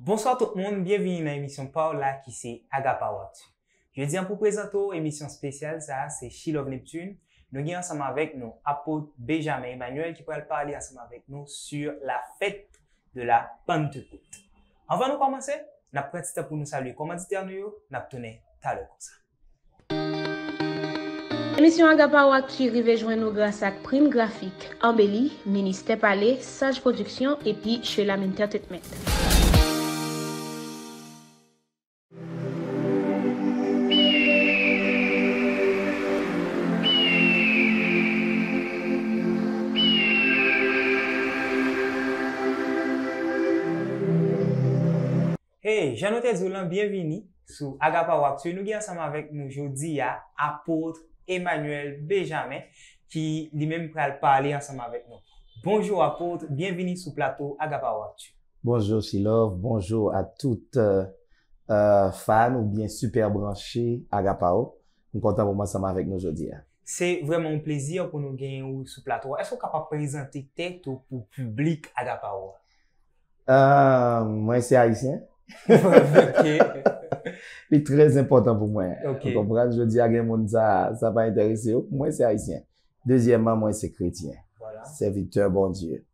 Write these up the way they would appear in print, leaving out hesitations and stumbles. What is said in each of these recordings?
Bonsoir tout le monde, bienvenue dans l'émission Paola qui c'est Agapawatu. Je dis pour présenter l'émission spéciale, ça c'est She Love Neptune. Nous sommes ensemble avec nous, apôtre Benjamin Emmanuel qui pourra parler ensemble avec nous sur la fête de la Pentecôte. Avant de commencer, nous avons pris pour nous saluer commanditaire nous, nous avons tourné tout à l'heure comme ça. L'émission Agapawatu arrive joindre nous grâce à Prime Graphique, Embellie, Ministère Palais, Sage Production et puis chez la Entertainment. Hey, Jean-Noté Zoulan, bienvenue sur Agapawatu. Nous sommes ensemble avec nous aujourd'hui à apôtre Emmanuel Benjamin qui lui-même va parler ensemble avec nous. Bonjour apôtre, bienvenue sur le plateau Agapawatu. Bonjour She-Love, bonjour à toutes fans ou bien super branchés Agapao. Nous sommes contents pour moi ensemble avec nous aujourd'hui. C'est vraiment un plaisir pour nous gagner sur le plateau. Est-ce que vous êtes capable de présenter tête pour le public Agapao? Moi c'est haïtien. Okay. C'est très important pour moi. Okay. Vous comprenez? Je dis à quelqu'un monde ça va intéresser. Moi c'est haïtien. Deuxièmement, moi c'est chrétien. Voilà. Serviteur bon Dieu.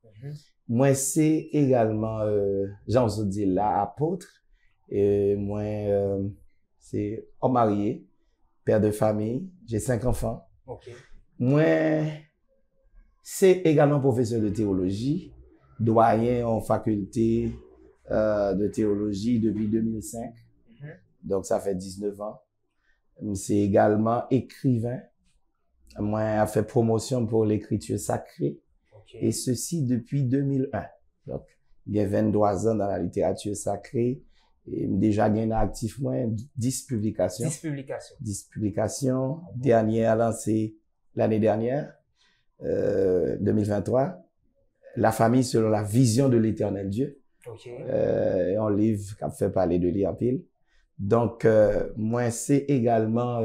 Moi c'est également Jean se dit là apôtre et moi c'est homme marié, père de famille, j'ai 5 enfants. Okay. Moi c'est également professeur de théologie, doyen en faculté de théologie depuis 2005. Donc ça fait 19 ans. C'est également écrivain. Moi a fait promotion pour l'écriture sacrée. Okay. Et ceci depuis 2001. Donc, il y a 23 ans dans la littérature sacrée. Et déjà gagné actif moins 10 publications. 10 publications. 10 publications. Dernière lancée l'année dernière, 2023. La famille selon la vision de l'éternel Dieu. Okay. Un livre qui a fait parler de lui en pile. Donc, moi, c'est également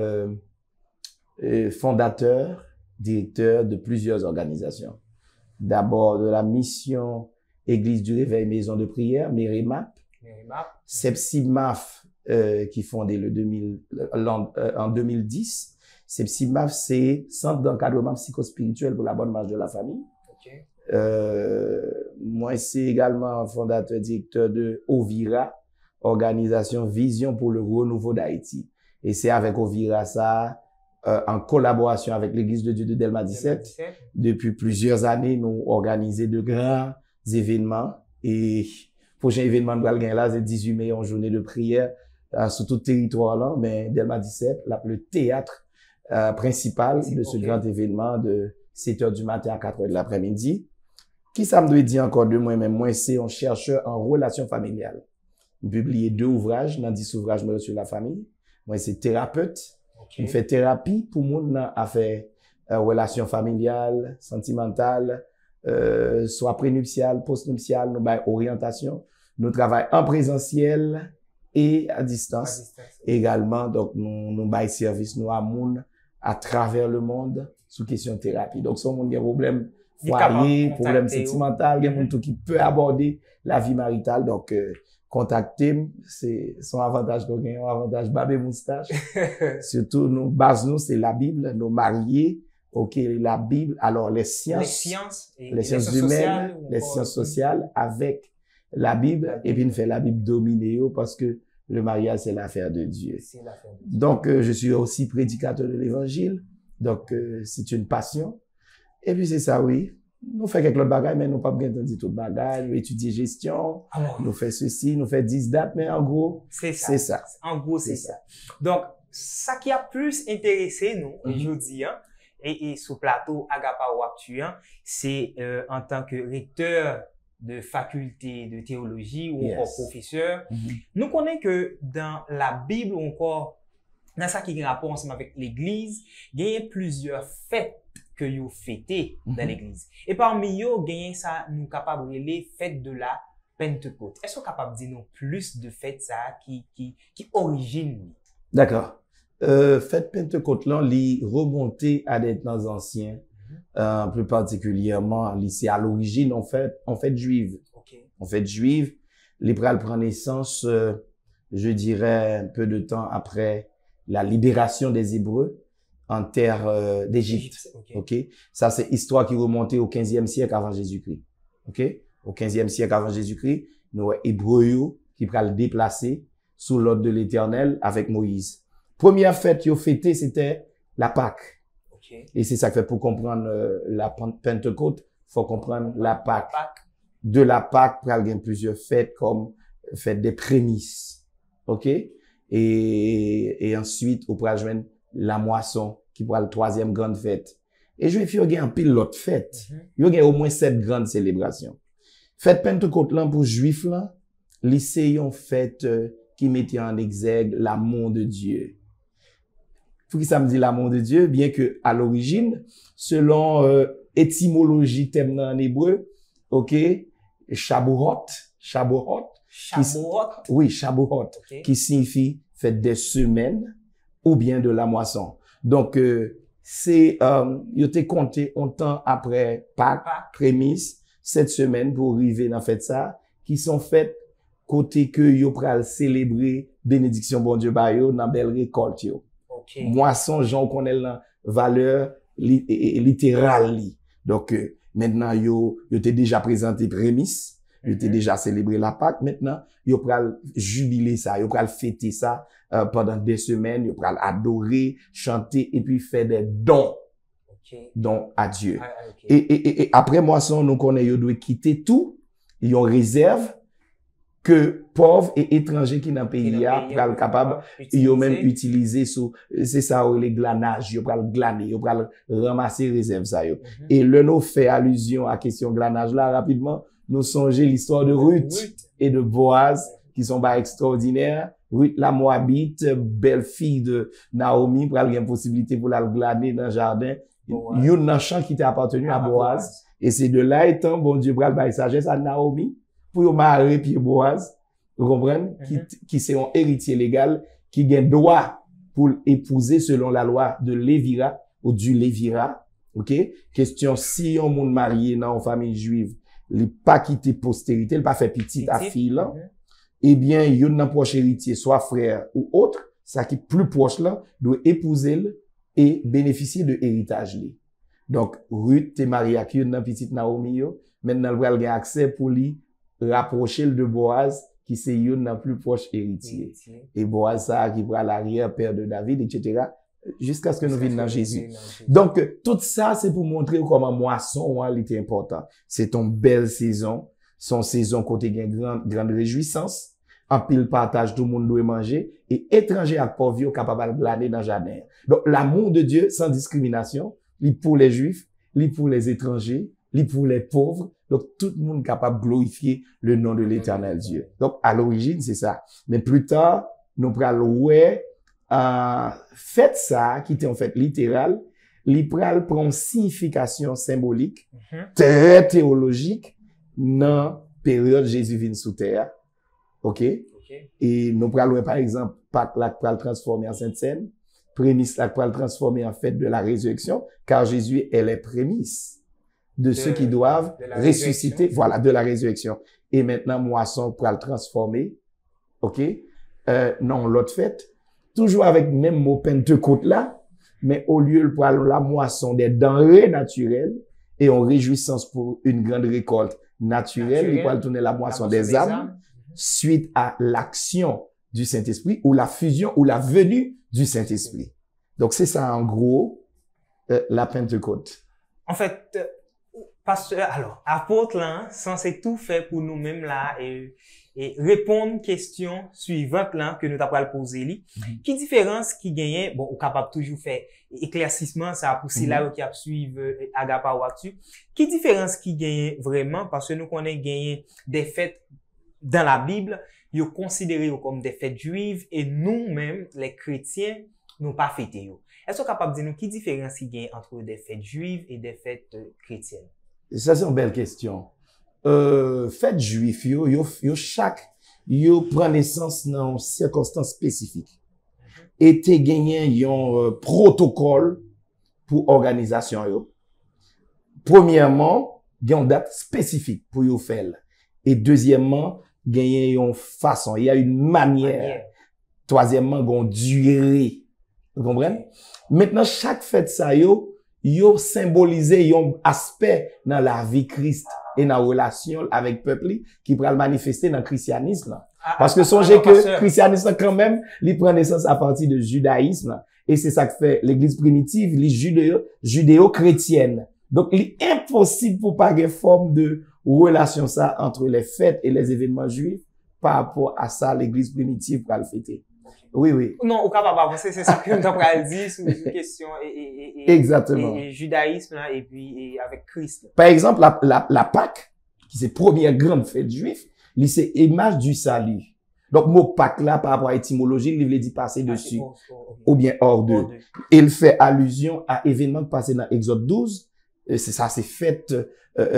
fondateur, directeur de plusieurs organisations. D'abord, de la mission Église du Réveil Maison de Prière, Mérimap. Sepsimaf, qui fondé en 2010. Sepsimaf, c'est Centre d'encadrement psychospirituel pour la bonne marche de la famille. Okay. Moi, c'est également fondateur, directeur de Ovira, organisation Vision pour le renouveau d'Haïti. Et c'est avec Ovira ça, en collaboration avec l'Église de Dieu de Delma 17. Depuis plusieurs années, nous organisons de grands événements. Et prochain événement de là, c'est 18 mai, en journée de prière sur tout le territoire là, mais Delma 17, le théâtre principal de ce grand événement de 7 heures du matin à 4 heures de l'après-midi. Qui ça me doit dire encore de moi-même? Moi, c'est un chercheur en relations familiales. J'ai publié 2 ouvrages, dans 10 ouvrages sur la famille. Moi, c'est thérapeute. Okay. Je fais thérapie pour moun a fait relations familiales, sentimentales, soit prénuptiales, postnuptiales, nous bail orientation. Nous travaillons en présentiel et à distance. Également, donc, nous bail service nous à moun à travers le monde sous question de thérapie. Donc, si on a des problèmes foyer, problème sentimental, il y a des gens qui peut aborder la vie maritale. Donc, contacter, c'est son avantage qu'on gagne, un avantage babé moustache. Surtout, nous, base nous, c'est la Bible, nos mariés, ok, la Bible, alors les sciences humaines, les sciences sociales avec la Bible, et puis nous fait la Bible dominer parce que le mariage, c'est l'affaire de Dieu. Donc, je suis aussi prédicateur de l'évangile. Donc, c'est une passion. Et puis, c'est ça, oui. Nous faisons quelques autres bagages, mais nous pas bien entendu tout bagages. Nous étudions gestion. Nous faisons ceci, nous faisons 10 dates, mais en gros, c'est ça. En gros, c'est ça. Donc, ça qui a plus intéressé nous, aujourd'hui, hein, et sur le plateau Agapawatu, c'est en tant que recteur de faculté de théologie ou encore professeur. Nous connaissons que dans la Bible ou encore dans ça qui a rapport ensemble avec l'Église, il y a plusieurs fêtes que vous fêtez dans l'Église. Et parmi eux, il y a ça, nous capables de les fêtes de la Pentecôte. Est-ce que vous êtes capable de dire nous plus de fêtes ça qui origine? D'accord. Fête Pentecôte là, li remonté à des temps anciens. Plus particulièrement, c'est à l'origine, en fait juive. Okay. En fait juive, les pral prend naissance, je dirais, un peu de temps après la libération des Hébreux en terre d'Égypte. OK? Ça, c'est histoire qui remontait au 15e siècle avant Jésus-Christ. OK? Au 15e siècle avant Jésus-Christ, nous, Hébreux, qui pral déplacer sous l'ordre de l'Éternel avec Moïse. Première fête qu'ils ont fêtée, c'était la Pâque. Okay. Et c'est ça que fait pour comprendre la Pentecôte, faut comprendre la Pâque. De la Pâque, il y a plusieurs fêtes comme fête des prémices. OK? Et ensuite, on pourra joindre la moisson, qui pourra la troisième grande fête. Et je vais faire un pile l'autre fête. Il y a au moins 7 grandes célébrations. Fête Pentecôte, là, pour Juifs, là, lycée, une fête qui mettait en exergue l'amour de Dieu. Pour qui ça me dit l'amour de Dieu? Bien que, à l'origine, selon étymologie thème en hébreu, OK, Shabuhot, oui, Shabuhot, okay, qui signifie fête des semaines ou bien de la moisson. Donc, c'est, il était compté un temps après Pâques, prémices, 7 semaines pour arriver dans fête ça, qui sont faites côté que yo pral célébrer bénédiction bon Dieu ba yo dans belle récolte yo. Okay. Moisson, j'en connais la valeur littérale. Donc, maintenant, yo t'ai déjà présenté prémices, yo t'ai déjà célébré la Pâque. Maintenant, yo pral jubiler ça, yo pral fêter ça pendant des semaines, yo pral adorer, chanter et puis faire des dons. Okay. Dons à Dieu. Okay. Et après moisson, nous connaissons, yo doit quitter tout, ils ont réserve que pauvres et étrangers qui dans le pays a pral capable yo même utiliser sous c'est ça les glanages yo pral glaner yo pral ramasser réserve ça yo. Et le nous fait allusion à question glanage là rapidement nous songer l'histoire de Ruth et de Boaz qui sont pas extraordinaires. Ruth la Moabite, belle fille de Naomi, pral gen possibilité pour la glaner dans le jardin. Yon nan champ qui t'a appartenu à Boaz. Et c'est de là étant bon Dieu pral bail sagesse à Naomi pour yon marier puis Boaz, vous comprenez, qui c'est un héritier légal, qui gagne droit pour épouser selon la loi de Lévira, ou du Lévira, ok? Question, si on moun marié dans une famille juive, il pas quitté postérité, il pas fait petit à fille là, eh bien, yon nan proche héritier, soit frère ou autre, ça qui est plus proche là, doit épouser et bénéficier de héritage li. Donc, Ruth t'es marié avec yon nan petite Naomi yo, maintenant, il va accès pour lui rapprocher le de Boaz, qui c'est yon nan plus proche héritier. Et Boaz ça, qui prend l'arrière-père de David, etc. Jusqu'à ce que nous venions dans Jésus. Donc, tout ça, c'est pour montrer comment moisson, il était important. C'est une belle saison. Son saison côté grande réjouissance. En pile partage, tout le monde doit manger. Et étranger à pauvre, capable de glaner dans le jardin. Donc, l'amour de Dieu, sans discrimination, il pour les juifs, il pour les étrangers, il pour les pauvres. Donc, tout le monde est capable de glorifier le nom de l'Éternel Dieu. Donc, à l'origine, c'est ça. Mais plus tard, nous prenons, fait ça, qui était en fait littéral, l'ipral prend une signification symbolique, très théologique, dans période Jésus vient sous terre. OK? Et nous prenons, par exemple, Pâques, là, pral transformer en Sainte Seine, prémisse, là, pral transformer en fête de la résurrection, car Jésus est les prémices de ceux qui doivent ressusciter, voilà, de la résurrection. Et maintenant, moisson pour le transformer, OK? Non, l'autre fête, toujours avec le même mot Pentecôte là, mais au lieu pour la moisson des denrées naturelles et en réjouissance pour une grande récolte naturelle, il va tourner la moisson des âmes suite à l'action du Saint-Esprit ou la fusion ou la venue du Saint-Esprit. Donc, c'est ça, en gros, la Pentecôte. En fait, pasteur, alors, apôtre là, censé tout faire pour nous-mêmes là et répondre question suivante là que nous t'avons posé li. Qui différence qui gagne, bon, ou capable toujours faire éclaircissement ça pour si là qui a suivre Agapa ou Actu. Qui différence qui gagne vraiment parce que nous connaissons gagner des fêtes dans la Bible, ils considérés comme des fêtes juives et nous-mêmes les chrétiens nous pas fêter yo. Est-ce que vous êtes capable de dire nous qui différence il y a entre des fêtes juives et des fêtes chrétiennes? Ça, c'est une belle question. Fêtes juives, yo prend naissance dans circonstances spécifiques. Et te gagné un protocole pour organisation yo. Premièrement, il y a une date spécifique pour yo faire. Et deuxièmement, gagné une façon, il y a une manière. Troisièmement, une durée. Vous comprenez? Maintenant, chaque fête ça yo symbolisé un aspect dans la vie Christ et dans la relation avec le peuple qui pourra le manifester dans le christianisme. Parce que songez que le christianisme quand même, il prend naissance à partir du judaïsme. Et c'est ça que fait l'église primitive, les judéo-chrétienne. Donc, il est impossible pour pas qu'il y ait forme de relation ça entre les fêtes et les événements juifs par rapport à ça, l'église primitive pour le fêter. Oui, oui. Non, au cas pas avancer, c'est ça que nous avons dit sur une question exactement. Et judaïsme là, et puis avec Christ. Par exemple, la Pâque, qui c'est première grande fête juive, c'est image du salut. Donc, mot Pâque là, par rapport à l'étymologie, il veut dire passer dessus. Ou bien hors d'eux. Il fait allusion à événements passés dans Exode 12. C'est ça, c'est fête,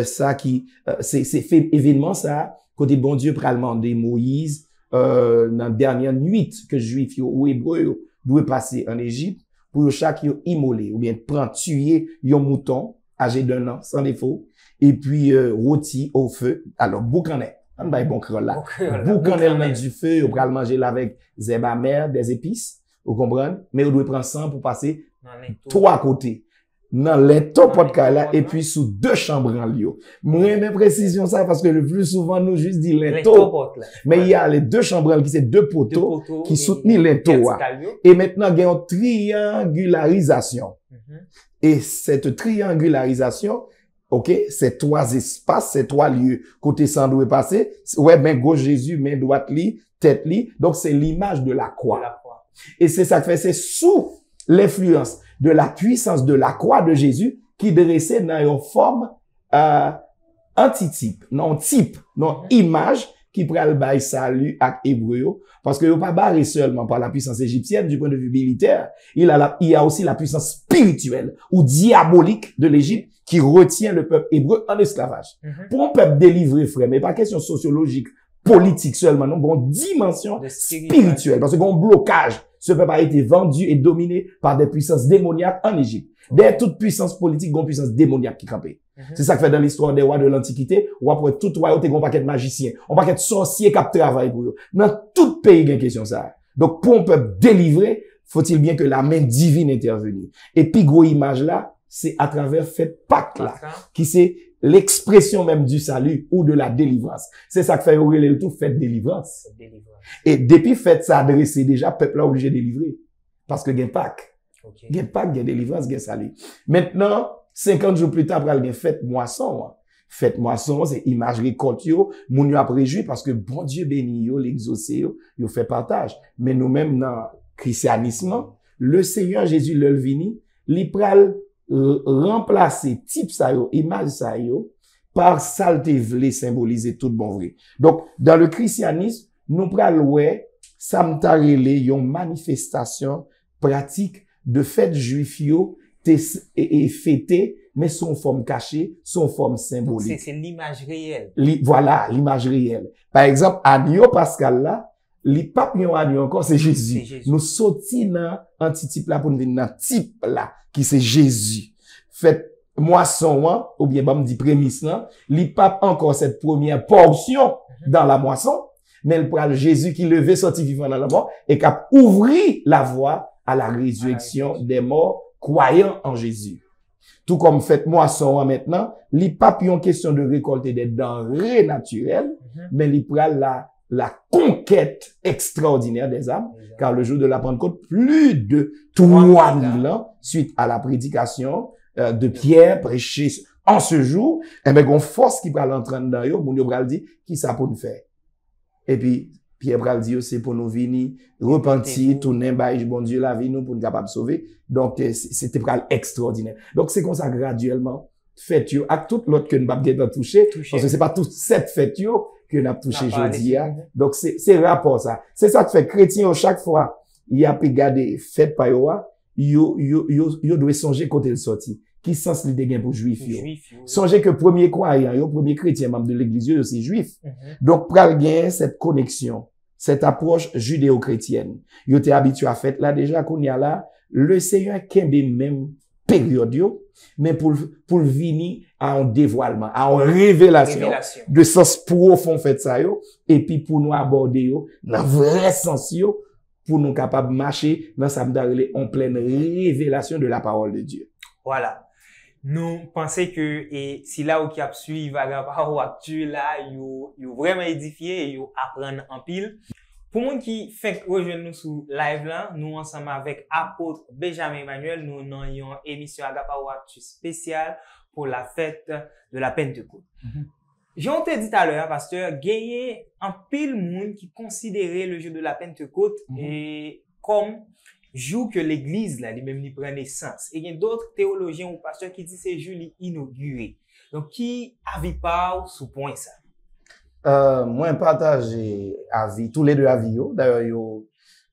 ça qui, c'est fait événement ça, côté bon Dieu pral demander Moïse, dans la dernière nuit que Juifs ou Hébreux doivent passer en Égypte pour chaque immolé ou bien prendre tuer un mouton âgé d'un an sans défaut et puis rôti au feu. Alors boucanel, on va bon creux là. Boucanel dans du feu, on va le manger là avec zèbre amer, des épices, vous comprenez? Mais on doit prendre ça pour passer trois côtés. Dans les top là et puis sous deux chambres en lieu. Moi même précision ça parce que le plus souvent nous juste dit linteau. Mais il y a les deux chambres qui c'est deux poteaux qui soutenent linteau. Et maintenant il y a une triangularisation. Et cette triangularisation, OK, c'est trois espaces, c'est trois lieux. Côté sang doit passer, ouais, main gauche Jésus, main droite li, tête li. Donc c'est l'image de la croix. Et c'est ça que fait, c'est sous l'influence de la puissance de la croix de Jésus qui dressait dans une forme antitype, non type, non image qui prend le bail salut avec hébreu parce que il pas barré seulement par la puissance égyptienne du point de vue militaire, il y a aussi la puissance spirituelle ou diabolique de l'Égypte qui retient le peuple hébreu en esclavage. Pour un peuple délivré, frère, mais pas question sociologique, politique seulement, non, bon dimension spirituelle parce que bon blocage. Ce peuple a été vendu et dominé par des puissances démoniaques en Égypte. Derrière toute puissance politique, il y a une puissance démoniaque qui campait. C'est ça que fait dans l'histoire des rois de l'Antiquité, où après tout royauté, il y a un paquet de magiciens, un paquet de sorciers qui travaillent pour eux. Dans tout pays, il y a une question ça. Donc, pour un peuple délivré, faut-il bien que la main divine intervienne. Et puis, gros image là, c'est à travers fête Pâques là, qui c'est l'expression même du salut ou de la délivrance. C'est ça que fait le tout fête délivrance. Et depuis fête ça adressé déjà peuple là obligé de délivrer parce que gain Pâques. Gain Pâques, gain délivrance, gain salut. Maintenant, 50 jours plus tard après gain fête moisson. Fête moisson, c'est image récolte yo, moun yo après jouer parce que bon Dieu béni yo, l'exaucé yo fait partage. Mais nous-mêmes dans christianisme, le Seigneur Jésus le vini, li pral remplacer type ça yo, image ça yo par saleté vle symboliser tout bon vrai. Donc dans le christianisme, nous pral ouais ça m'tarele yon manifestation pratique de fête juif yo et fêté mais son forme cachée, son forme symbolique. C'est l'image réelle. Voilà, l'image réelle. Par exemple, agneau pascal là, li pape yon agneau encore c'est Jésus. Nous sorti dans antitype là pour nous venir dans type là qui c'est Jésus. Fait moisson ou bien bam dit prémisse là, li pape encore cette première portion dans la moisson, mais le pral Jésus qui levé sorti vivant dans la mort et qui a ouvert la voie à la résurrection des morts croyant en Jésus. Tout comme fait moisson maintenant, li pape yon question de récolter des denrées naturelles, mais li pral la conquête extraordinaire des âmes, car le jour de la Pentecôte, plus de 3000 ans, suite à la prédication de Pierre prêchée en ce jour, eh ben, gon force qui pral entrer dans yo, moun yo pral dit, qui ça pour nous faire? Et puis, Pierre pral dit, c'est pour nous venir, repentir, tourner, bon Dieu la vie nous pour nous capable sauver. Donc, c'était pral extraordinaire. Donc, c'est comme ça graduellement, fête yo, ak tout l'autre que nous pas touché, parce que c'est pas toute cette fête yo, que n'a touché jeudi. Donc, c'est rapport ça. C'est ça que fait chrétien, chaque fois, il y a pu garder fête par yo doit songer côté le sorti. Qui sens l'idée gain pour juif yo? Songez que premier croyant, yo, premier chrétien, membre de l'église, yo, c'est juif. Donc, pral gain cette connexion, cette approche judéo-chrétienne. Yo t'es habitué à fête là, déjà, qu'on y a là, le Seigneur kembe même période yo, mais pour venir à un dévoilement, à une révélation de sens profond fait ça yo, et puis pour nous aborder yo dans vrai sens yo, pour nous capables marcher dans ça en pleine révélation de la parole de Dieu. Voilà. Nous pensons que et si là où qui a suivi Agapao actuel là, yo vraiment édifié et yo apprendre en pile. Pour monde qui fait rejoindre nous sur live là, nous ensemble avec apôtre Benjamin Emmanuel, nous avons une émission Agapao Actu spéciale pour la fête de la Pentecôte. J'en te dit tout à l'heure, pasteur, gagné un pile monde qui considérait le jour de la Pentecôte et comme jour que l'église là, lui-même lui prend naissance. Et il y a d'autres théologiens ou pasteurs qui disent c'est jour inauguré. Donc qui avis pas sous point ça? Moi, partage avis, tous les deux avis, d'ailleurs,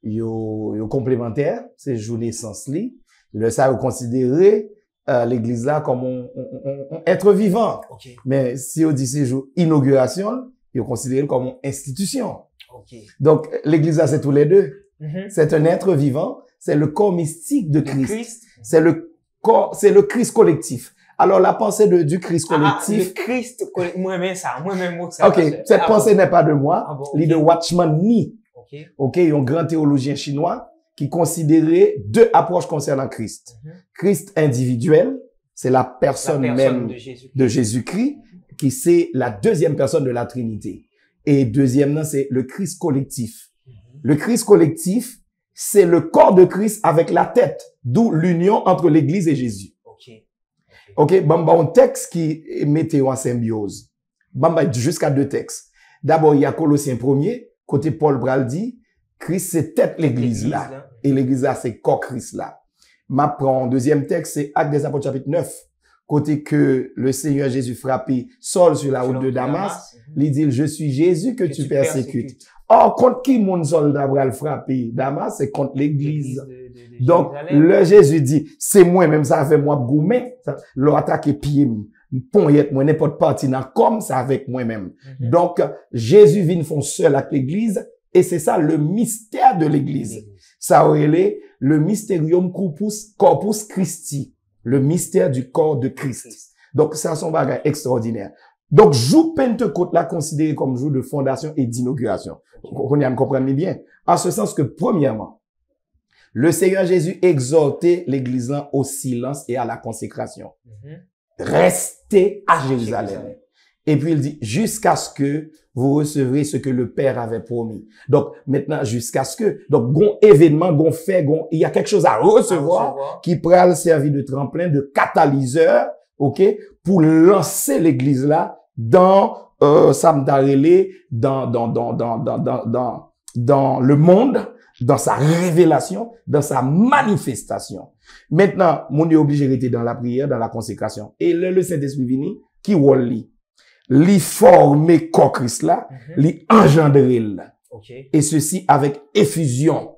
yo complémentaires, c'est jour naissance li. Le ça, considérer, l'église là comme un être vivant. Okay. Mais si on dit c'est jour inauguration, yo considéré comme une institution. Okay. Donc, l'église là, c'est tous les deux. C'est un être vivant, c'est le corps mystique de Christ. C'est le corps, c'est le Christ collectif. Alors, la pensée du Christ collectif. Le Christ collectif. Moi-même ça. Ok, cette pensée n'est pas de moi. Ah bon, okay. De Watchman Nee. Ok, un grand théologien chinois qui considérait deux approches concernant Christ. Christ individuel, c'est la personne même de Jésus-Christ, qui c'est la deuxième personne de la Trinité. Et deuxièmement, c'est le Christ collectif. Le Christ collectif, c'est le corps de Christ avec la tête, d'où l'union entre l'Église et Jésus. Ok, bamba un texte qui mettait en symbiose. Bamba jusqu'à deux textes. D'abord, il y a Colossiens 1er, côté Paul Bral dit, Christ c'est tête l'église là. Et l'église là, c'est corps Christ là. Ma prend deuxième texte, c'est Actes des Apôtres chapitre 9. Côté que le Seigneur Jésus frappé Saul sur la route de Damas, il dit, je suis Jésus que tu persécutes. Or, contre qui mon soldat bral frappé Damas, c'est contre l'église. Donc, le Jésus dit, c'est moi-même, ça fait moi gourmet, leur attaque pied, poignette, moi, n'importe parti dans comme ça avec moi-même. Donc, Jésus vient font seul avec l'église, et c'est ça le mystère de l'église. Ça aurait le mysterium corpus Christi, le mystère du corps de Christ. Donc, c'est un bagage extraordinaire. Donc, jour Pentecôte là considéré comme jour de fondation et d'inauguration. On y a me comprendre bien. En ce sens que, premièrement, le Seigneur Jésus exhortait l'église au silence et à la consécration. Restez à Jérusalem. Et puis il dit, jusqu'à ce que vous recevrez ce que le Père avait promis. Donc, maintenant, jusqu'à ce que, donc, gon événement, gon fait, il y a quelque chose à recevoir qui pourra le servir de tremplin, de catalyseur, ok, pour lancer l'église là dans, Samdarele, dans le monde, dans sa révélation, dans sa manifestation. Maintenant, mon est obligé de rester dans la prière, dans la consécration. Et le Saint-Esprit vini, qui woli, li former corps Christ là, li engendrer là. Et ceci avec effusion.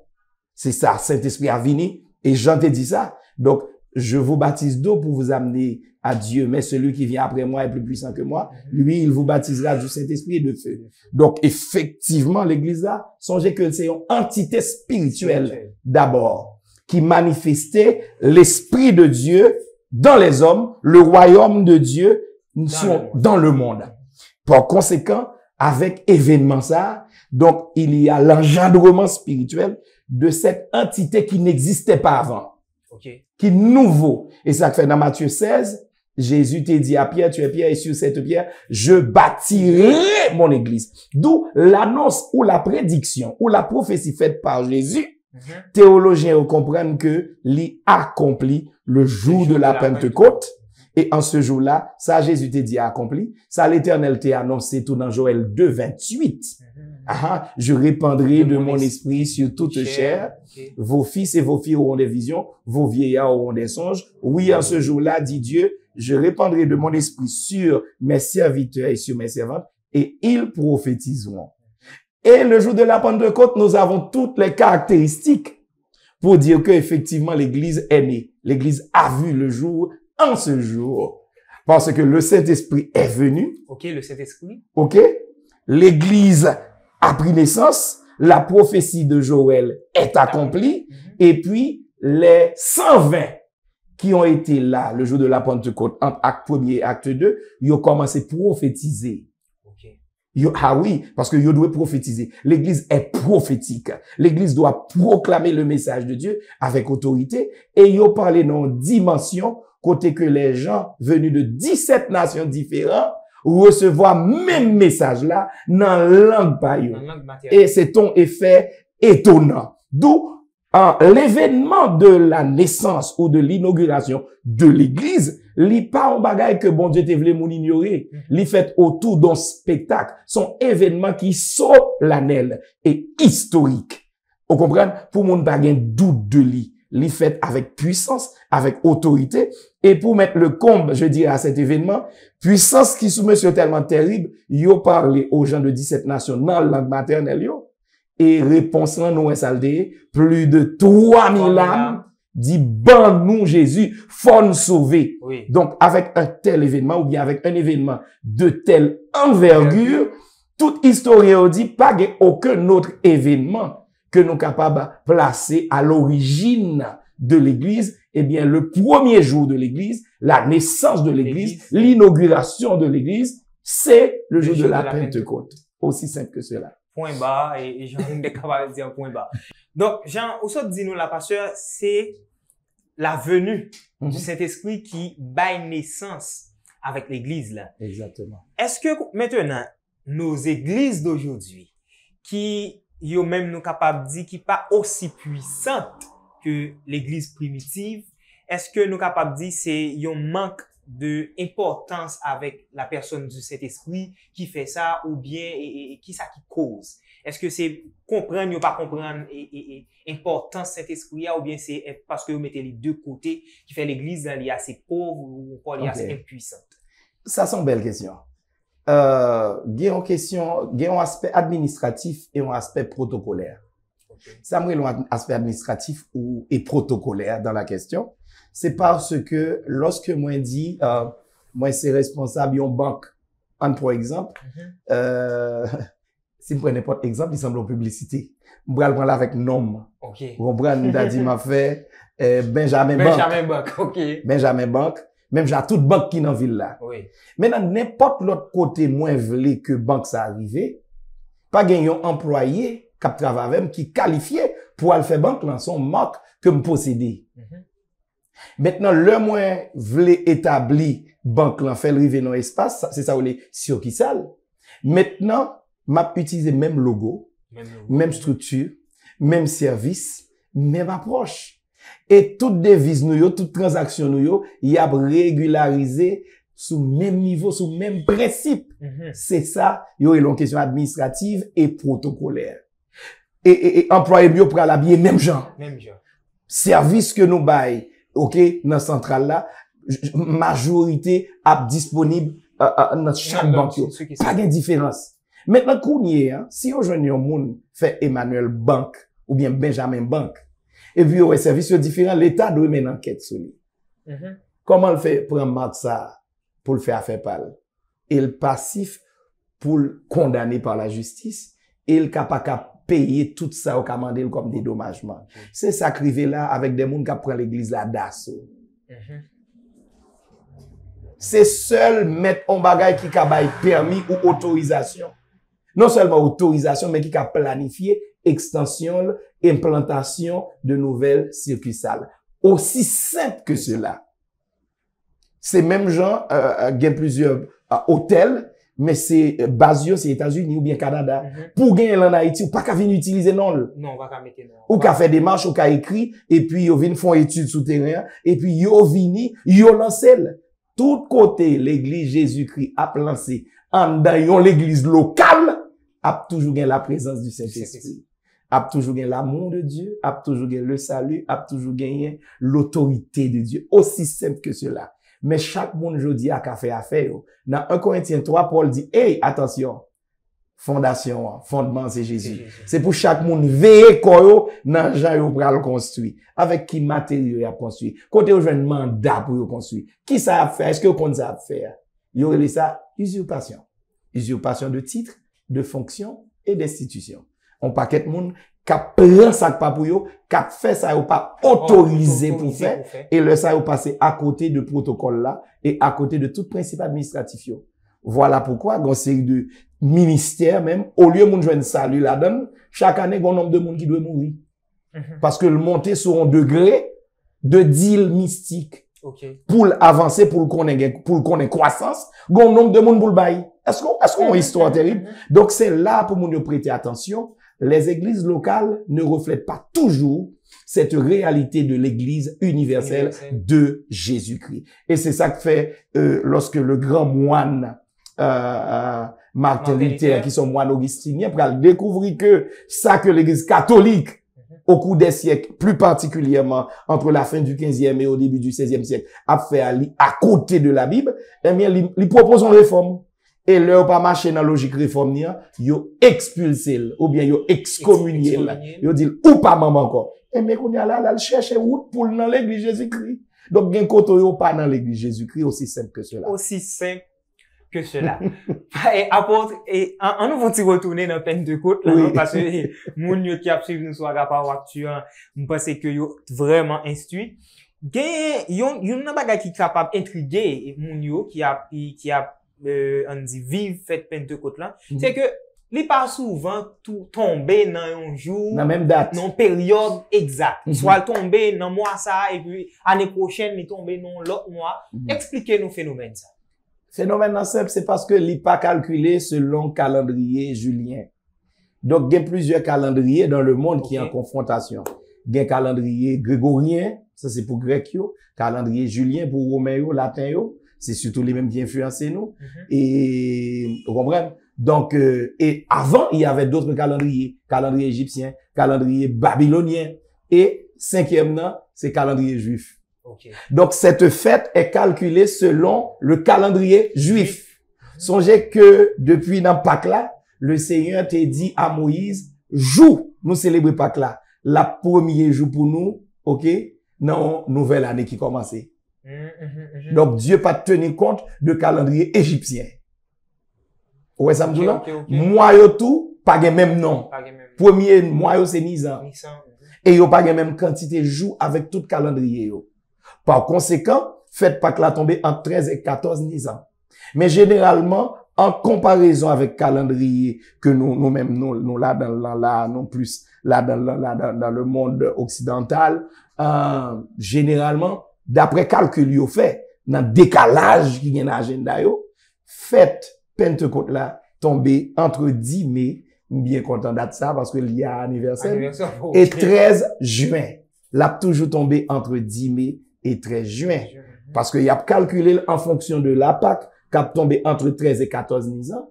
C'est ça, Saint-Esprit a vini, et Jean te dit ça. Donc, je vous baptise d'eau pour vous amener à Dieu, mais celui qui vient après moi est plus puissant que moi. Lui, il vous baptisera du Saint-Esprit et de feu. Donc, effectivement, l'église là, songez que c'est une entité spirituelle d'abord, qui manifestait l'Esprit de Dieu dans les hommes, le royaume de Dieu dans le monde. Par conséquent, avec événement ça, donc, il y a l'engendrement spirituel de cette entité qui n'existait pas avant. Qui est nouveau. Et ça fait dans Matthieu 16, Jésus t'a dit à Pierre, tu es Pierre, et sur cette pierre, je bâtirai mon église. D'où l'annonce ou la prédiction ou la prophétie faite par Jésus. Théologiens comprennent que l'y accomplit le jour de la Pentecôte. Et en ce jour-là, ça Jésus t'a dit accompli. Ça l'Éternel t'a annoncé tout dans Joël 2, 28. Je répandrai de mon esprit sur toute chair. Vos fils et vos filles auront des visions, vos vieillards auront des songes. Oui, en ce jour-là, dit Dieu, je répandrai de mon esprit sur mes serviteurs et sur mes servantes, et ils prophétiseront. Et le jour de la Pentecôte, nous avons toutes les caractéristiques pour dire que effectivement l'Église est née. L'Église a vu le jour en ce jour. Parce que le Saint-Esprit est venu. Ok, le Saint-Esprit. Ok. L'Église a pris naissance. La prophétie de Joël est accomplie. Et puis, les 120 qui ont été là le jour de la Pentecôte, entre acte 1er et acte 2, ils ont commencé à prophétiser. Ah oui, parce que ils doivent prophétiser. L'église est prophétique. L'église doit proclamer le message de Dieu avec autorité. Et ils ont parlé dans dimension, côté que les gens venus de 17 nations différentes recevoir même message là dans langue païenne. Et c'est un effet étonnant. D'où l'événement de la naissance ou de l'inauguration de l'église, li pas un bagage que bon Dieu te voulait moun ignorer. Li fait autour d'un spectacle, son événement qui solennel et historique. Vous comprenez? Pour moun pas gen doute de li. Li fait avec puissance, avec autorité. Et pour mettre le comble, je dirais, à cet événement, puissance qui sous monsieur tellement terrible, yo parlé aux gens de 17 nations dans la langue maternelle yo. Et réponse là, nous, plus de 3000 âmes dit, ban nous Jésus, faut nous sauver. Oui. Donc, avec un tel événement, ou bien avec un événement de telle envergure, toute historien dit, pas aucun autre événement que nous capables de placer à l'origine de l'église, eh bien, le premier jour de l'église, la naissance de l'église, l'inauguration de l'église, c'est le jour de la Pentecôte. Aussi simple que cela. Point bas, et Jean est capable de dire point bas. Donc, Jean, aussi dit-nous la pasteur, c'est la venue du Saint-Esprit qui baille naissance avec l'église, là. Exactement. Est-ce que, maintenant, nos églises d'aujourd'hui, qui, yo même nous capables de dire, qui pas aussi puissantes que l'église primitive, est-ce que nous capables de dire, c'est, yo manque de importance avec la personne du Saint-Esprit qui fait ça, ou bien et qui ça qui cause? Est-ce que c'est comprendre ou pas comprendre et importance Saint-Esprit, ou bien c'est parce que vous mettez les deux côtés qui fait l'église elle est assez pauvre ou encore elle est assez impuissante? Ça c'est une belle question. Il y a un aspect administratif et un aspect protocolaire. Ça me un aspect administratif et protocolaire dans la question. C'est parce que lorsque moi dis, moi c'est responsable d'une banque, par exemple, si je prends n'importe exemple, il semble en publicité. Je vais le prendre avec nom. Ok. Vous comprenez, dit m'a fait Benjamin Bank, ok. Benjamin Bank, même j'ai toute banque qui dans la ville là. Oui. Maintenant, n'importe l'autre côté, moins voulait que banque ça arrive, pas gagné un employé qui travaille avec qui qualifié pour aller faire banque dans son marque que me posséder. Maintenant, le moins voulait établir banque là, fait arriver dans l'espace, c'est ça où les surkissal. Maintenant, m'a utilisé même logo, même structure, même service, même approche. Et toute devise nous yo, toute transaction nous yo, y a régularisé sous même niveau, sous même principe. C'est ça, yo, une question administrative et protocolaire. Et employé bio pour l'habiller même genre. Même genre. Service que nous bail, OK, dans centrale là, majorité a disponible dans chaque banque. Pas de différence. Maintenant, si on joue un monde fait Emmanuel Bank ou bien Benjamin Bank, et puis, un service différent, l'État doit mener une enquête sur lui. Comment le fait pour prendre ça pour le faire affaire par lui? Et le passif pour le condamner par la justice, et le capable de payer tout ça au commandé comme dédommagement. C'est ça qui arrive là avec des gens qui prennent l'église là d'assaut. C'est seul mettre un bagage qui a permis ou autorisation. Non seulement autorisation, mais qui a planifié extension, implantation de nouvelles succursales. Aussi simple que cela. C'est même gens, il y a plusieurs hôtels, mais c'est basé c'est États-Unis ou bien Canada. Pour gagner en Haïti, ou pas qu'à venir utiliser non. Non, on va qu'à mettre non. Ou qu'à faire des marches, ou qu'à écrit, et puis ils viennent faire études souterraines, et puis ils viennent, ils lancent. Tout côté, l'église Jésus-Christ a lancé en dans l'église locale, a toujours gagné la présence du Saint-Esprit. A toujours gagné l'amour de Dieu, a toujours gagné le salut, a toujours gagné l'autorité de Dieu. Aussi simple que cela. Mais chaque monde aujourd'hui a qu'à faire affaire. Dans 1 Corinthiens 3, Paul dit, hey, attention, fondation, fondement, c'est Jésus. C'est pour chaque monde veiller quoi dans gens yo pral construire. Avec qui matériaux y a construit. Côté au jeune mandat pour yo construire. Qui ça a fait? Est-ce que vous connaissez ça à faire? Yo relé ça usurpation. Usurpation de titre, de fonction et d'institution. On paquet de monde k'ap prend ça pas pour yo, k'ap fait ça ou pas autorisé pour faire, et le ça ou passer à côté de protocole là, et à côté de tout principe administratif yo. Voilà pourquoi, dans série de ministères même, au lieu moun joindre salut là-dedans, chaque année, gon nombre de monde qui doit mourir. Parce que le monter sur un degré de deal mystique. Pour avancer, pour qu'on ait croissance, gon nombre de monde pour le bail. Est-ce qu'on a une histoire terrible? Donc c'est là pour nous prêter attention. Les églises locales ne reflètent pas toujours cette réalité de l'église universelle de Jésus-Christ. Et c'est ça que fait, lorsque le grand moine, Martin Luther, qui sont moines augustiniens, pour découvrir que ça que l'église catholique, au cours des siècles, plus particulièrement entre la fin du 15e et au début du 16e siècle, a fait à côté de la Bible, eh bien, ils proposent une réforme. Et leur pas marché dans la logique réforme, yo expulsé, ou bien yo excommunié, yo dit, ou pas maman encore. Et mais qu'on y a là, chercher route pour dans l'église Jésus-Christ. Donc, gen koto yo pas dans l'église Jésus-Christ, aussi simple que cela. Aussi simple que cela. Et apôtre, et en nous vont-ils retourner dans Pentecôte, là, oui. Parce que, moun yo qui a suivi nous sur Agapao actuel, nous pensons que yo vraiment instruit. Yon nan bagay qui capable intriguer moun yo qui a on dit vive fête Pentecôte là, c'est que li pas souvent tout tomber dans un jour, dans même date, dans période exacte. Soit tomber dans mois ça et puis année prochaine il tomber dans l'autre mois. Expliquez-nous phénomène ça. Phénomène simple, c'est parce que li pas calculé selon calendrier julien. Donc il y a plusieurs calendriers dans le monde qui est en confrontation. Il y a calendrier grégorien, ça c'est pour grec yo, calendrier julien pour romain yo, latin yo. C'est surtout les mêmes qui influencent nous. Et, vous comprenez? Donc, et avant, il y avait d'autres calendriers. Calendrier égyptien, calendrier babylonien. Et cinquième, c'est calendrier juif. Donc, cette fête est calculée selon le calendrier juif. Songez que, depuis dans Pâques là, le Seigneur t'a dit à Moïse, joue, nous célébrer Pâques là. La premier jour pour nous, ok? Non, nouvelle année qui commençait. Donc, Dieu pas tenir compte de calendrier égyptien. Ouais, ça me dit là? Moi, yo tout, pas gen même nom. Premier mois, yo c'est Nisan. Et yo pas gen même quantité de jours avec tout calendrier, yo. Par conséquent, faites pas que la tomber entre 13 et 14 Nisan. Mais généralement, en comparaison avec calendrier que nous-mêmes, nous là, non plus, là, dans le monde occidental, généralement, d'après calcul yo fait, dans décalage qui est dans l'agenda yo, fête Pentecôte là, tombé entre 10 mai, bien content d'être ça, parce que il y a anniversaire, et 13 juin. Là, toujours tombé entre 10 mai et 13 juin. Parce qu'il y a calculé en fonction de la Pâque, qui tombé entre 13 et 14 Nisan.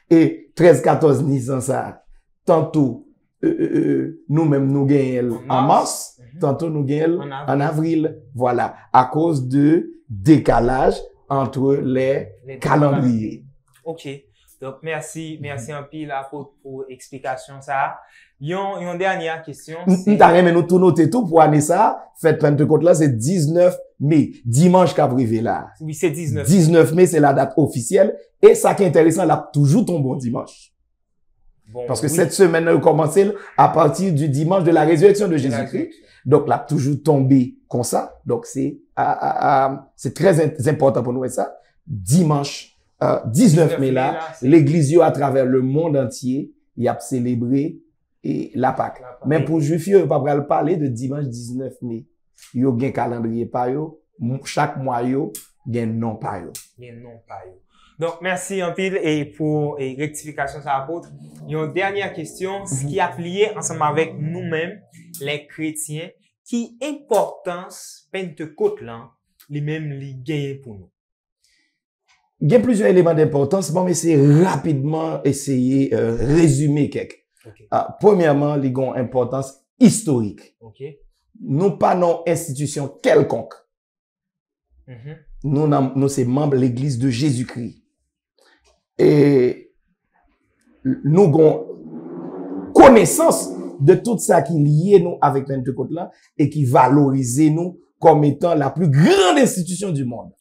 Et 13-14 Nisan, ça, tantôt, nous-mêmes, nous gagnons en mars, tantôt nous gagnons en avril. Voilà. À cause de décalage entre les calendriers. OK. Donc, merci un pile pour explication ça. Yon dernière question. Nous tout noter tout pour année ça. Fête Pentecôte là, c'est 19 mai. Dimanche qu'a privé là. Oui, c'est 19. 19 mai, c'est la date officielle. Et ça qui est intéressant, là, toujours ton bon dimanche. Bon, parce que cette semaine a commencé à partir du dimanche de la résurrection de Jésus-Christ. Donc, là, toujours tombé comme ça. Donc, c'est très important pour nous, ça. Dimanche, 19 mai là, l'église à travers le monde entier, il a célébré la Pâque. Mais pour Juifs, il pas parler de dimanche 19 mai. Il y a un calendrier par yo, chaque mois yo, il y a un nom par yo. Donc, merci un pile et pour rectification ça apôtre. Une dernière question, ce qui a plié ensemble avec nous-mêmes, les chrétiens, qui importance Pentecôte là, les mêmes les gagnent pour nous. Il y a plusieurs éléments d'importance, bon, mais c'est rapidement essayer résumer quelques. Premièrement, les ont importance historique. Nous pas non institution quelconque. Nous c'est membres de l'église de Jésus-Christ. Et nous avons connaissance de tout ça qui lié nous avec Pentecôte là et qui valorise nous comme étant la plus grande institution du monde.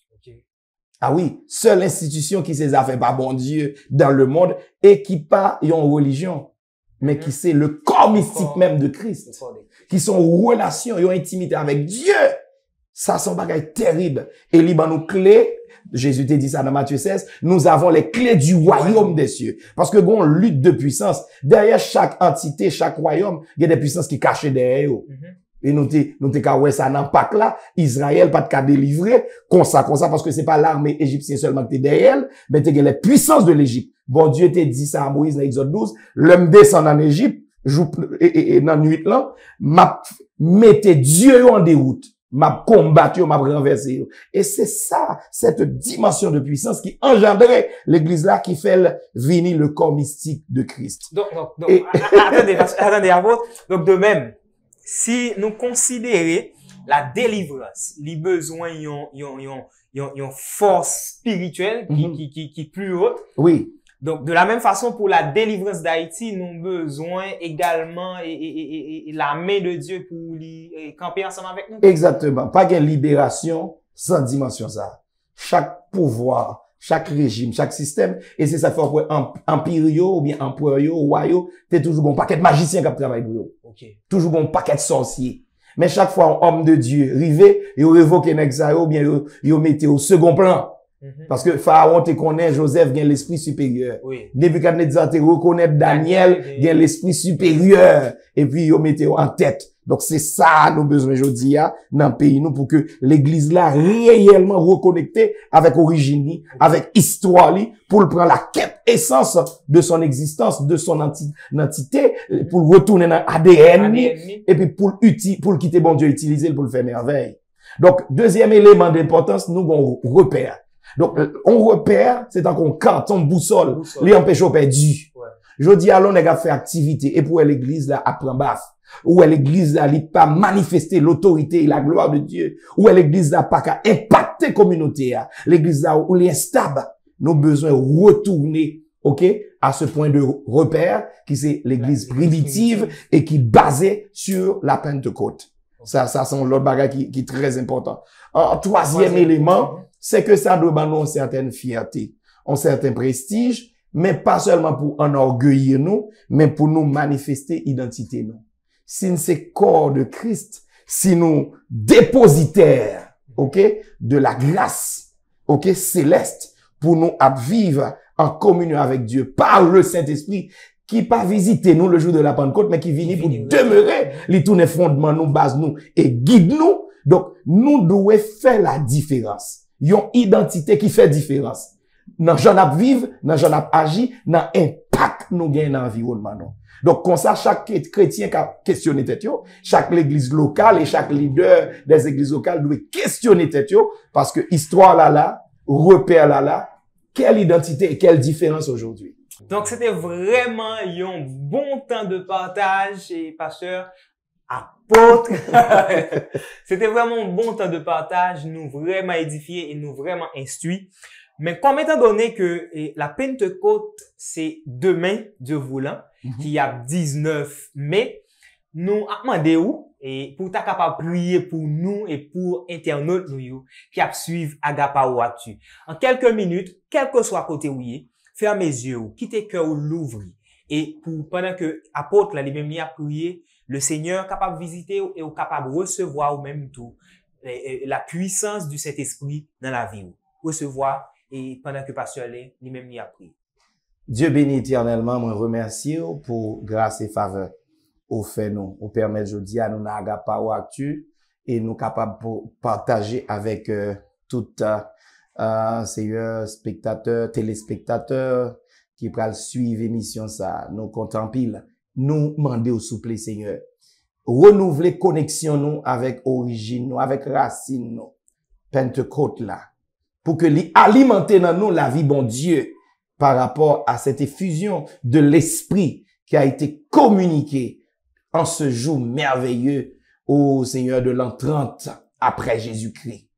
Ah oui, seule institution qui s'est fait par bon Dieu dans le monde et qui pas une religion. mais qui c'est le corps mystique même de Christ, qui sont en relation, ils ont intimité avec Dieu. Ça, c'est un bagage terrible. Et liban nous clés, Jésus t'a dit ça dans Matthieu 16, nous avons les clés du royaume des cieux. Parce que bon, lutte de puissance, derrière chaque entité, chaque royaume, il y a des puissances qui cachent derrière eux. Et nous t'es ouais ça n'a pas là, Israël pas de cas délivré, comme ça, parce que c'est pas l'armée égyptienne seulement qui est derrière elle, mais t'es les puissances de l'Égypte. Bon Dieu t'a dit ça à Moïse dans Exode 12, l'homme descend en Égypte, et dans nuit là, mettez Dieu en déroute. M'a combattu, m'a renversé. Et c'est ça, cette dimension de puissance qui engendrait l'église là, qui fait venir le corps mystique de Christ. Donc, attendez, apôtre. Donc, de même, si nous considérons la délivrance, les besoins, yon force spirituelle qui plus haute. Oui. Donc, de la même façon, pour la délivrance d'Haïti, nous avons besoin également et la main de Dieu pour camper ensemble avec nous. Exactement. Pas de libération sans dimension ça. Chaque pouvoir, chaque régime, chaque système, et c'est ça fait pour empire ou bien empereur royaux, t'es toujours un paquet de magiciens qui travaillent pour eux. Okay. Toujours un paquet de sorciers. Mais chaque fois, un homme de Dieu rivé, il révoque un ex ou bien il mettait au second plan. Parce que Pharaon te connaît, Joseph gagne l'esprit supérieur. Oui. Nebuchadnezzar te reconnaît Daniel gagne l'esprit supérieur. Et puis, il mettait en tête. Donc, c'est ça, nous besoin aujourd'hui, dans le pays, nous, pour que l'église là, réellement reconnectée avec origine, avec histoire, pour prendre la quête essence de son existence, de son entité, pour retourner dans ADN, et puis pour le quitter bon Dieu, utiliser pour le faire merveille. Donc, deuxième élément d'importance, nous, on repère. Donc, on repère, c'est tant qu'on carte, on boussole, les empêche au perdu. Ouais. Je dis, alors, on a fait activité, et pour l'église, là, apprend baf. Ou l'église, là, il pas manifester l'autorité et la gloire de Dieu. Ou l'église, là, pas qu'à impacter communauté, l'église, là, où l'instable, nous besoin retourner, ok, à ce point de repère, qui c'est l'église primitive et qui basée sur la Pentecôte. Ça, c'est l'autre bagage qui est très important. Un troisième élément, c'est que ça doit nous une certaine fierté, un certain prestige, mais pas seulement pour enorgueillir nous, mais pour nous manifester identité nous. Si nous c'est corps de Christ, si nous dépositaires, ok, de la grâce, ok, céleste, pour nous vivre en communion avec Dieu par le Saint-Esprit, qui pas visiter nous le jour de la Pentecôte, mais qui vient pour demeurer, les tourner fondements nous, base nous, et guide nous. Donc, nous devons faire la différence. Yon identité qui fait différence. Dans j'en a vivre, dans j'en a agi, dans impact nous gagne dans l'environnement non. Donc comme ça chaque chrétien qui a questionné tête yo, chaque église locale et chaque leader des églises locales doit questionner tête yo parce que histoire là, repère là, quelle identité et quelle différence aujourd'hui. Donc c'était vraiment un bon temps de partage et pasteur apôtre. C'était vraiment un bon temps de partage, nous vraiment édifiés et nous vraiment instruits. Mais comme étant donné que la Pentecôte, c'est demain, Dieu voulant, qui a 19 mai, nous demandé où et pour ta capable prier pour nous et pour internautes nous qui a suivre Agapao Actu. En quelques minutes, quel que soit côté où y est, fermez les yeux, quittez cœur ou l'ouvrir. Et pour pendant que apôtre là lui-même a prié, le Seigneur capable de visiter et capable de recevoir au même tout la puissance du Saint-Esprit dans la vie. Recevoir et pendant que pasteur lui-même a prié. Dieu bénit éternellement, moi remercie pour grâce et faveur au fait nous, au permettre aujourd'hui à nous Agapao Actu et nous capables pour partager avec tout Seigneur spectateurs, téléspectateurs qui pral suivre émission ça, nous contemplons, nous demander au souple Seigneur, renouveler connexion nous avec origine nous, avec racine nous, Pentecôte là, pour que alimenter dans nous la vie bon Dieu par rapport à cette effusion de l'esprit qui a été communiqué en ce jour merveilleux au Seigneur de l'an 30 après Jésus-Christ.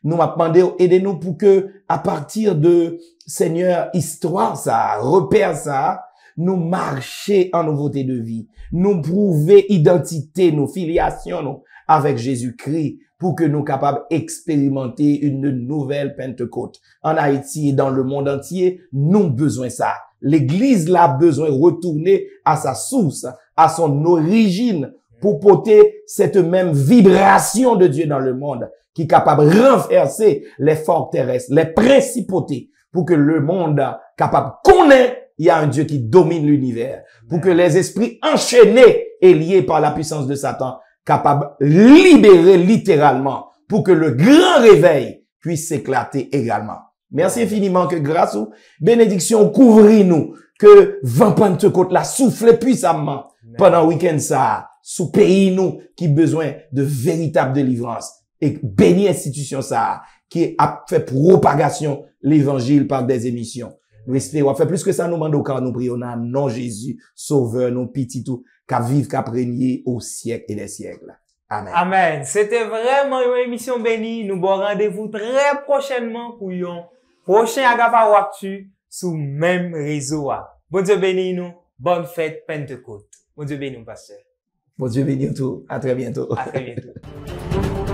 Nous m'a demandé, aidez-nous pour que, à partir de Seigneur, histoire ça, repère ça, nous marcher en nouveauté de vie, nous prouver identité, nos filiations, nous, avec Jésus-Christ pour que nous capables d'expérimenter une nouvelle Pentecôte. En Haïti et dans le monde entier, nous avons besoin de ça. L'Église là a besoin de retourner à sa source, à son origine, pour porter cette même vibration de Dieu dans le monde, qui est capable de renverser les forces terrestres, les principautés, pour que le monde capable de connaître il y a un Dieu qui domine l'univers, pour que les esprits enchaînés et liés par la puissance de Satan, capables de libérer littéralement, pour que le grand réveil puisse s'éclater également. Merci infiniment que grâce aux bénédictions couvrit-nous, que vent Pentecôte la souffle puissamment pendant le week-end ça, sous pays nous qui besoin de véritable délivrance et béni institution ça, qui a fait propagation l'évangile par des émissions. Nous espérons faire plus que ça, nous demandons car nous prions dans nom Jésus, sauveur, nous petit tout, qu'à vivre, qu'à régner au siècle et des siècles. Amen. Amen. C'était vraiment une émission bénie. Nous bon rendez-vous très prochainement pour un prochain Agapao Actu sous même réseau. Bon Dieu béni nous. Bonne fête Pentecôte. Bon Dieu béni nous, pasteur. Bon Dieu béni tout. À très bientôt. À très bientôt.